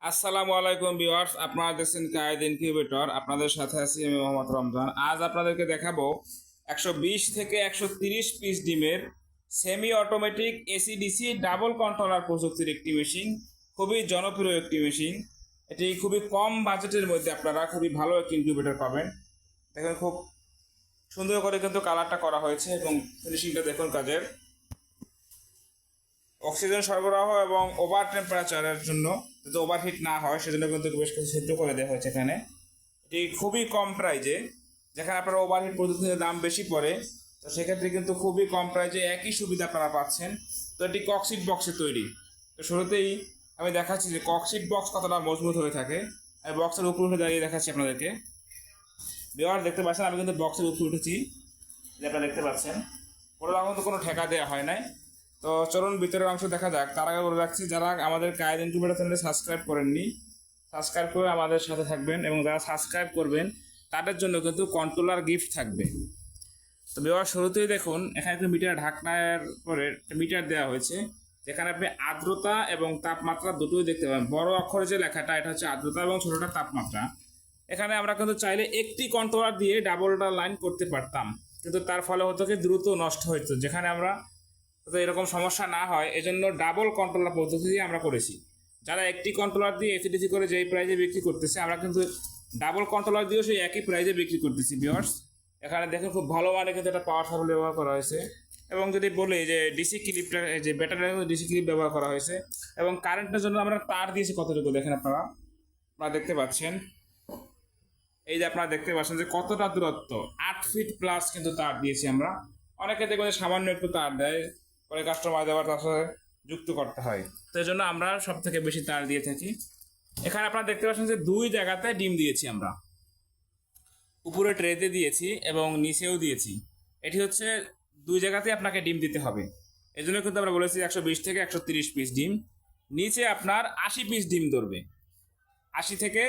আসসালামু আলাইকুম ভিউয়ার্স, আপনারা দেখছেন কায়েদ ইনকিউবেটর। আপনাদের সাথে আছি আমি মোহাম্মদ রমজান। আজ আপনাদেরকে দেখাবো 120 থেকে 130 পিস ডিমের semi automatic AC DC double controller প্রযুক্তির একটি মেশিন। খুবই জনপ্রিয় একটি মেশিন। এটি খুবই কম বাজেটের মধ্যে আপনারা খুবই ভালো একটি ইনকিউবেটর পাবেন। দেখুন খুব সুন্দর করে কিন্তু কালারটা করা হয়েছে এবং ফিনিশিংটা দেখুন কাজের। অক্সিজেন সরবরাহ এবং ওভার টেম্পারেচারের জন্য যাতে ওভারহিট না হয় সেজন্য কিন্তু বেশ কিছু ছিদ্র করে দেওয়া হয়েছে এখানে। এটি খুবই কম প্রাইজে, যেখানে আপনারা ওভারহিট প্রযুক্তির দাম বেশি পড়ে, তো সেক্ষেত্রে কিন্তু খুবই কম প্রাইজে একই সুবিধা আপনারা পাচ্ছেন। তো এটি ককশিট বক্সে তৈরি। তো শুরুতেই আমি দেখাচ্ছি যে ককশিট বক্স কতটা মজবুত হয়ে থাকে। আমি বক্সের উপর উঠে দাঁড়িয়ে দেখাচ্ছি আপনাদেরকে। বিওয়ার দেখতে পাচ্ছেন আমি কিন্তু বক্সের উপরে উঠেছি, যে আপনারা দেখতে পাচ্ছেন। কোনো ঠেকা দেওয়া হয় নাই। তো চলুন ভিতরের অংশ দেখা যাক। তার আগে বলে রাখছি, যারা আমাদের কায়েদ ইনকিউবেটর চ্যানেলে সাবস্ক্রাইব করেননি, সাবস্ক্রাইব করে আমাদের সাথে থাকবেন, এবং যারা সাবস্ক্রাইব করবেন তাদের জন্য কিন্তু কন্ট্রোলার গিফট থাকবে। তো বিবাহ শুরুতেই দেখুন এখানে একটা মিটার ঢাকনার পরে একটা মিটার দেওয়া হয়েছে, যেখানে আপনি আর্দ্রতা এবং তাপমাত্রা দুটোই দেখতে পাবেন। বড় অক্ষরে যে লেখাটা এটা হচ্ছে আর্দ্রতা এবং ছোটটা তাপমাত্রা। এখানে আমরা কিন্তু চাইলে একটি কন্ট্রোলার দিয়ে ডাবলটা লাইন করতে পারতাম, কিন্তু তার ফলে হতো কি দ্রুত নষ্ট হতো। যেখানে আমরা তো এরকম সমস্যা না হয় এজন্য ডাবল কন্ট্রোলার পদ্ধতি দিয়ে আমরা করেছি। যারা একটি কন্ট্রোলার দিয়ে এসিডিসি করে যেই প্রাইজে বিক্রি করতেছে, আমরা কিন্তু ডাবল কন্ট্রোলার দিয়েও সেই একই প্রাইজে বিক্রি করতেছি ভিউয়ার্স। এখানে দেখুন খুব ভালো মানে কিন্তু একটা পাওয়ার সাপ্লাই ব্যবহার করা হয়েছে। এবং যদি বলি যে ডিসি ক্লিপটা, যে ব্যাটারি ডিসি ক্লিপ ব্যবহার করা হয়েছে, এবং কারেন্টের জন্য আমরা তার দিয়েছি কতটুকু দেখেন আপনারা দেখতে পাচ্ছেন। এই যে আপনারা দেখতে পাচ্ছেন যে কতটা দূরত্ব, 8 ফিট প্লাস কিন্তু তার দিয়েছি আমরা। অনেকে দেখবেন যে সামান্য একটু তার দেয়, পরে কাস্টমার দেওয়ার তার সাথে যুক্ত করতে হয়। তো এই জন্য আমরা সব থেকে বেশি তার দিয়ে থাকি। এখানে আপনারা দেখতে পাচ্ছেন যে দুই জায়গাতে ডিম দিয়েছি আমরা, উপরে ট্রেতে দিয়েছি এবং নিচেও দিয়েছি। এটি হচ্ছে দুই জায়গাতে আপনাকে ডিম দিতে হবে। এই জন্য কিন্তু আমরা বলেছি 120 থেকে 130 পিস ডিম। নিচে আপনার 80 পিস ডিম ধরবে। 80 থেকে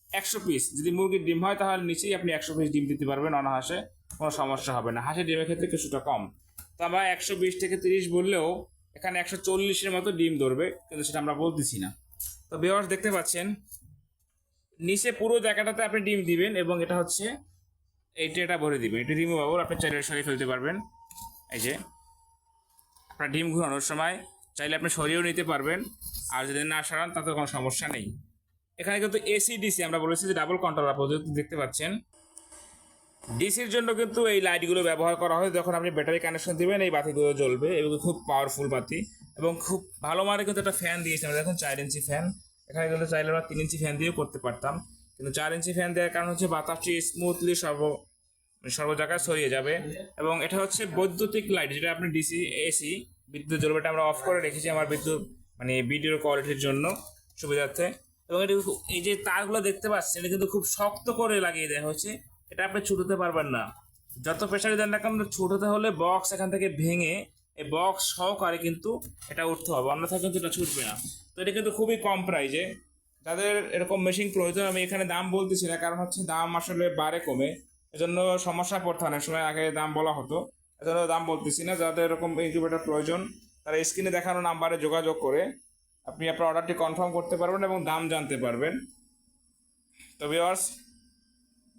100 পিস যদি মুরগির ডিম হয় তাহলে নিচেই আপনি 100 পিস ডিম দিতে পারবেন অনায়াসে, কোনো সমস্যা হবে না। হাঁসের ডিমের ক্ষেত্রে কিছুটা কম। তো আমরা 120 থেকে 30 বললেও এখানে 140-এর মতো ডিম ধরবে, কিন্তু সেটা আমরা বলতেছি না। তো ভিউয়ার্স দেখতে পাচ্ছেন নিচে পুরো জায়গাটাতে আপনি ডিম দিবেন, এবং এটা হচ্ছে এই ট্রেটা ভরে দিবেন। এটি রিমুভেবল, আপনি চাইলে সরিয়ে ফেলতে পারবেন। এই যে আপনার ডিম ঘুরানোর সময় চাইলে আপনি সরিয়েও নিতে পারবেন, আর যদি না সরান তাতে কোনো সমস্যা নেই। এখানে কিন্তু এসিডিসি আমরা বলেছি যে ডাবল কন্ট্রোলার প্রযুক্তি দেখতে পাচ্ছেন। ডিসির জন্য কিন্তু এই লাইটগুলো ব্যবহার করা হয়। যখন আপনি ব্যাটারি কানেকশন দিবেন এই বাতিগুলো জ্বলবে, এগুলো খুব পাওয়ারফুল বাতি, এবং খুব ভালো মানের কিন্তু একটা ফ্যান দিয়েছি আমরা। দেখুন 4 ইঞ্চি ফ্যান। এখানে কিন্তু চাইলে আমরা 3 ইঞ্চি ফ্যান দিয়েও করতে পারতাম, কিন্তু 4 ইঞ্চি ফ্যান দেওয়ার কারণ হচ্ছে বাতাসটি স্মুথলি সর্ব জায়গায় ছড়িয়ে যাবে। এবং এটা হচ্ছে বৈদ্যুতিক লাইট, যেটা আপনি ডিসি এসি বিদ্যুৎ জ্বলবে। এটা আমরা অফ করে রেখেছি আমার বিদ্যুৎ ভিডিওর কোয়ালিটির জন্য সুবিধার্থে। এবং এটি এই যে তারগুলো দেখতে পাচ্ছেন এটা কিন্তু খুব শক্ত করে লাগিয়ে দেওয়া হয়েছে, এটা আপনি ছুটোতে পারবেন না। যত প্রেশারে দেন না কেন, ছুটোতে হলে বক্স এখান থেকে ভেঙে এই বক্স সহকারে কিন্তু এটা উঠতে হবে, অন্যথায় কিন্তু এটা ছুটবে না। তো এটা কিন্তু খুবই কম প্রাইজে। যাদের এরকম মেশিন প্রয়োজন, আমি এখানে দাম বলতেছি না, কারণ হচ্ছে দাম আসলে বাড়ে কমে, এজন্য সমস্যা পড়তে অনেক সময়। আগে দাম বলা হতো, এজন্য দাম বলতেছি না। যাদের এরকম ইনকিউবেটর প্রয়োজন তারা স্ক্রিনে দেখানো নাম্বারে যোগাযোগ করে আপনি আপনার অর্ডারটি কনফার্ম করতে পারবেন এবং দাম জানতে পারবেন। তো ভিউয়ার্স,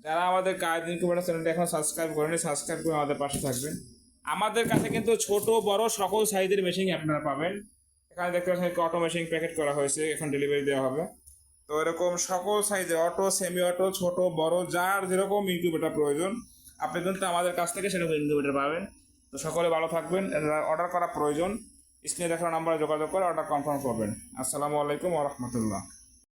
যারা আমাদের কায়েদ ইনকিউবেটর চ্যানেলটি এখন সাবস্ক্রাইব করেনি, সাবস্ক্রাইব করে আমাদের পাশে থাকবেন। আমাদের কাছে কিন্তু ছোট বড় সকল সাইজের মেশিন আপনারা পাবেন। এখানে দেখতে পাচ্ছেন অটো মেশিন প্যাকেট করা হয়েছে, এখন ডেলিভারি দেওয়া হবে। তো এরকম সকল সাইজে অটো, সেমি অটো, ছোট বড় যার যেরকম ইনকিউবেটর প্রয়োজন আপনি কিন্তু আমাদের কাছ থেকে সেরকম ইনকিউবেটর পাবেন। তো সকলে ভালো থাকবেন। অর্ডার করা প্রয়োজন স্ক্রিনে দেখানো নাম্বারে যোগাযোগ করে অর্ডার কনফার্ম করবেন। আসসালামু আলাইকুম ওয়া রাহমাতুল্লাহ।